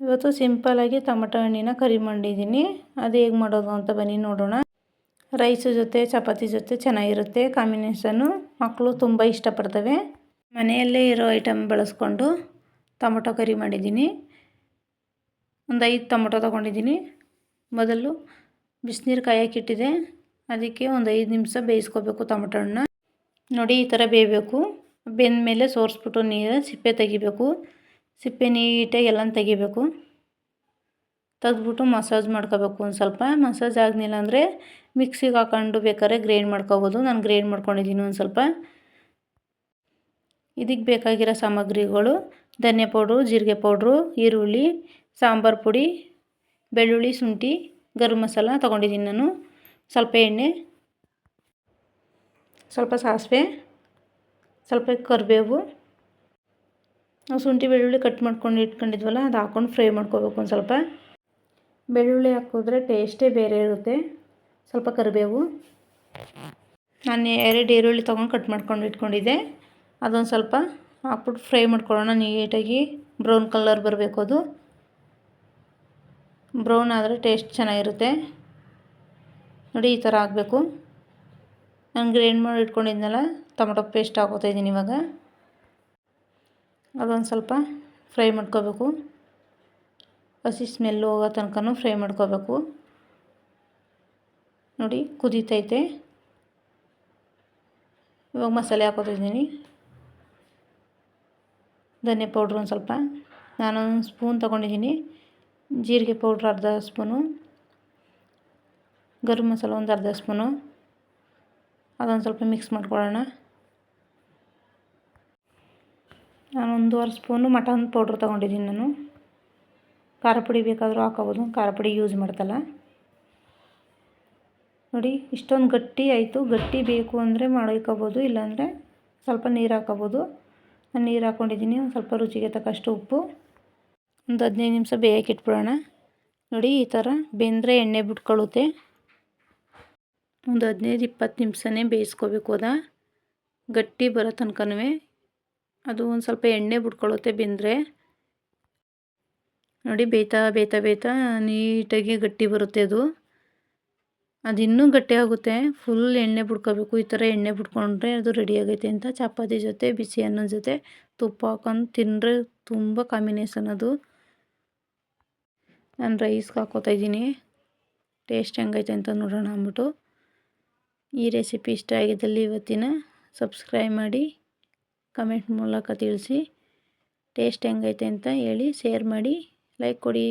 ಇವತ್ತು ಸಿಂಪಲಾಗಿ ಟೊಮಟೊ ಹಣ್ಣಿನ ಕರಿ ಮಾಡಿದ್ದೀನಿ. ಅದು ಹೇಗೆ ಮಾಡೋದು ಅಂತ ಬನ್ನಿ ನೋಡೋಣ. ರೈಸ್ ಜೊತೆ ಚಪಾತಿ ಜೊತೆ ಚೆನ್ನಾಗಿರುತ್ತೆ ಕಾಂಬಿನೇಷನ್ನು. ಮಕ್ಕಳು ತುಂಬ ಇಷ್ಟಪಡ್ತವೆ. ಮನೆಯಲ್ಲೇ ಇರೋ ಐಟಮ್ ಬಳಸ್ಕೊಂಡು ಟೊಮಟೊ ಕರಿ ಮಾಡಿದ್ದೀನಿ. ಒಂದು 5 ಟೊಮಟೊ ತೊಗೊಂಡಿದ್ದೀನಿ. ಮೊದಲು ಬಿಸಿನೀರು ಕಾಯೋಕ್ಕಿಟ್ಟಿದೆ. ಅದಕ್ಕೆ ಒಂದು 5 ನಿಮಿಷ ಬೇಯಿಸ್ಕೋಬೇಕು ಟೊಮಟೊ ಹಣ್ಣನ್ನ. ನೋಡಿ ಈ ಥರ ಬೇಯಬೇಕು. ಬೆಂದ ಮೇಲೆ ಸೋರಿಸ್ಬಿಟ್ಟು ನೀರು ಸಿಪ್ಪೆ ತೆಗಿಬೇಕು. ಸಿಪ್ಪೆ ನೀಟಾಗಿ ಎಲ್ಲ ತೆಗಿಬೇಕು. ತೆಗೆದ್ಬಿಟ್ಟು ಮಸಾಜ್ ಮಾಡ್ಕೋಬೇಕು. ಒಂದು ಸ್ವಲ್ಪ ಮಸಾಜ್ ಆಗಲಿಲ್ಲ ಅಂದರೆ ಮಿಕ್ಸಿಗೆ ಹಾಕೊಂಡು ಬೇಕಾದ್ರೆ ಗ್ರೈಂಡ್ ಮಾಡ್ಕೋಬೋದು. ನಾನು ಗ್ರೈಂಡ್ ಮಾಡ್ಕೊಂಡಿದ್ದೀನಿ ಒಂದು ಸ್ವಲ್ಪ. ಇದಕ್ಕೆ ಬೇಕಾಗಿರೋ ಸಾಮಗ್ರಿಗಳು: ಧನಿಯಾ ಪೌಡ್ರು, ಜೀರಿಗೆ ಪೌಡ್ರು, ಈರುಳ್ಳಿ, ಸಾಂಬಾರು ಪುಡಿ, ಬೆಳ್ಳುಳ್ಳಿ, ಶುಂಠಿ, ಗರಂ ಮಸಾಲ ತೊಗೊಂಡಿದ್ದೀನಿ ನಾನು. ಸ್ವಲ್ಪ ಎಣ್ಣೆ, ಸ್ವಲ್ಪ ಸಾಸಿವೆ, ಸ್ವಲ್ಪ ಕರಿಬೇವು. ನಾವು ಶುಂಠಿ ಬೆಳ್ಳುಳ್ಳಿ ಕಟ್ ಮಾಡ್ಕೊಂಡು ಇಟ್ಕೊಂಡಿದ್ವಲ್ಲ ಅದು ಹಾಕ್ಕೊಂಡು ಫ್ರೈ ಮಾಡ್ಕೋಬೇಕು. ಒಂದು ಸ್ವಲ್ಪ ಬೆಳ್ಳುಳ್ಳಿ ಹಾಕಿದ್ರೆ ಟೇಸ್ಟೇ ಬೇರೆ ಇರುತ್ತೆ. ಸ್ವಲ್ಪ ಕರಿಬೇವು. ನಾನು 2 ಈರುಳ್ಳಿ ತೊಗೊಂಡು ಕಟ್ ಮಾಡ್ಕೊಂಡು ಇಟ್ಕೊಂಡಿದ್ದೆ. ಅದೊಂದು ಸ್ವಲ್ಪ ಹಾಕ್ಬಿಟ್ಟು ಫ್ರೈ ಮಾಡ್ಕೊಳ್ಳೋಣ ನೀಟಾಗಿ. ಬ್ರೌನ್ ಕಲರ್ ಬರಬೇಕು. ಅದು ಬ್ರೌನ್ ಆದರೆ ಟೇಸ್ಟ್ ಚೆನ್ನಾಗಿರುತ್ತೆ. ನೋಡಿ ಈ ಥರ ಆಗಬೇಕು. ನಾನು ಗ್ರೈಂಡ್ ಮಾಡಿ ಇಟ್ಕೊಂಡಿದ್ನಲ್ಲ ಟೊಮಟೊ ಪೇಸ್ಟ್ ಹಾಕೋತಾಯಿದ್ದೀನಿ ಇವಾಗ. ಅದೊಂದು ಸ್ವಲ್ಪ ಫ್ರೈ ಮಾಡ್ಕೋಬೇಕು. ಹಸಿ ಸ್ಮೆಲ್ಲು ಹೋಗೋ ತನಕನೂ ಫ್ರೈ ಮಾಡ್ಕೋಬೇಕು. ನೋಡಿ ಕುದೀತೈತೆ. ಇವಾಗ ಮಸಾಲೆ ಹಾಕೋತಿದ್ದೀನಿ. ಧನಿಯಾ ಪೌಡ್ರು ಒಂದು ಸ್ವಲ್ಪ, ನಾನೊಂದು ಸ್ಪೂನ್ ತೊಗೊಂಡಿದ್ದೀನಿ. ಜೀರಿಗೆ ಪೌಡ್ರ್ ಅರ್ಧ ಸ್ಪೂನು, ಗರಂ ಮಸಾಲ ಒಂದು ಅರ್ಧ ಸ್ಪೂನು. ಅದೊಂದು ಸ್ವಲ್ಪ ಮಿಕ್ಸ್ ಮಾಡ್ಕೊಳ್ಳೋಣ. ನಾನು 1.5 ಸ್ಪೂನು ಮಟನ್ ಪೌಡ್ರ್ ತೊಗೊಂಡಿದ್ದೀನಿ ನಾನು. ಖಾರ ಪುಡಿ ಬೇಕಾದರೂ ಹಾಕೋಬೋದು. ಖಾರ ಪುಡಿ ಯೂಸ್ ಮಾಡ್ತಲ್ಲ. ನೋಡಿ ಇಷ್ಟೊಂದು ಗಟ್ಟಿ ಆಯಿತು. ಗಟ್ಟಿ ಬೇಕು ಅಂದರೆ ಮಾಡ್ಕೋಬೋದು, ಇಲ್ಲಾಂದರೆ ಸ್ವಲ್ಪ ನೀರು ಹಾಕೋಬೋದು. ನಾನು ನೀರು ಹಾಕ್ಕೊಂಡಿದ್ದೀನಿ. ಒಂದು ಸ್ವಲ್ಪ ರುಚಿಗೆ ತಕ್ಕಷ್ಟು ಉಪ್ಪು. ಒಂದು 15 ನಿಮಿಷ ಬೇಯಕ್ಕೆ ಇಟ್ಬಿಡೋಣ. ನೋಡಿ ಈ ಥರ ಬೆಂದರೆ ಎಣ್ಣೆ ಬಿಟ್ಕೊಳ್ಳುತ್ತೆ. ಒಂದು 15-20 ನಿಮಿಷನೇ ಬೇಯಿಸ್ಕೋಬೇಕು. ಗಟ್ಟಿ ಬರೋ ತನಕನೂ ಅದು ಒಂದು ಸ್ವಲ್ಪ ಎಣ್ಣೆ ಬಿಟ್ಕೊಳ್ಳುತ್ತೆ ಬೆಂದರೆ. ನೋಡಿ ಬೇಯ್ತಾ ಬೇಯ್ತಾ ಬೇಯ್ತಾ ನೀಟಾಗಿ ಗಟ್ಟಿ ಬರುತ್ತೆ. ಅದು ಇನ್ನೂ ಗಟ್ಟಿ ಆಗುತ್ತೆ. ಫುಲ್ ಎಣ್ಣೆ ಬಿಡ್ಕೋಬೇಕು. ಈ ಥರ ಎಣ್ಣೆ ಬಿಟ್ಕೊಂಡ್ರೆ ಅದು ರೆಡಿ ಆಗೈತೆ ಅಂತ. ಚಪಾತಿ ಜೊತೆ ಬಿಸಿ ಅನ್ನದ ಜೊತೆ ತುಪ್ಪ ಹಾಕೊಂಡು ತಿಂದರೆ ತುಂಬ ಕಾಂಬಿನೇಷನ್ ಅದು. ನಾನು ರೈಸ್ಗೆ ಹಾಕೋತಾಯಿದ್ದೀನಿ. ಟೇಸ್ಟ್ ಹೆಂಗೈತೆ ಅಂತ ನೋಡೋಣ ಅಂದ್ಬಿಟ್ಟು. ಈ ರೆಸಿಪಿ ಇಷ್ಟ ಆಗಿದ್ದಲ್ಲಿ ಇವತ್ತಿನ ಸಬ್ಸ್ಕ್ರೈಬ್ ಮಾಡಿ, ಕಮೆಂಟ್ ಮೂಲಕ ತಿಳಿಸಿ. ಟೇಸ್ಟ್ ಹೆಂಗೈತೆ ಅಂತ ಹೇಳಿ, ಶೇರ್ ಮಾಡಿ, ಲೈಕ್ ಕೊಡಿ.